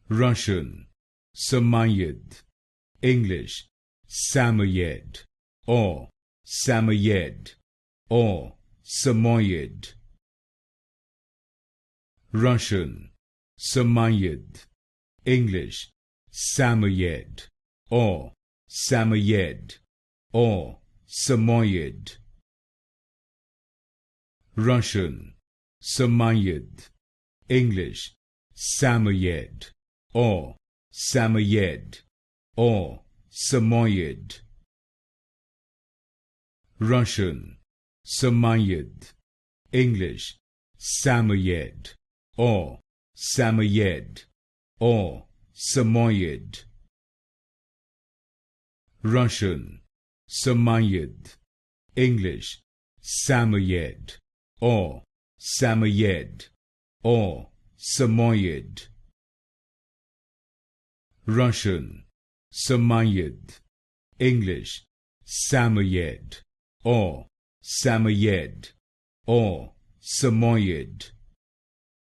Russian, Samoyed. English, Samoyed, or Samoyed, or Samoyed. Russian, Samoyed. English, Samoyed, or Samoyed, or Samoyed. Russian, Samoyed. English, Samoyed, or Samoyed, or Samoyed. Russian, Samoyed. English, Samoyed, or Samoyed, or Samoyed. Russian, Samoyed. English, Samoyed, or Samoyed, or Samoyed. Russian, Samoyed. English, Samoyed, or Samoyed, or Samoyed.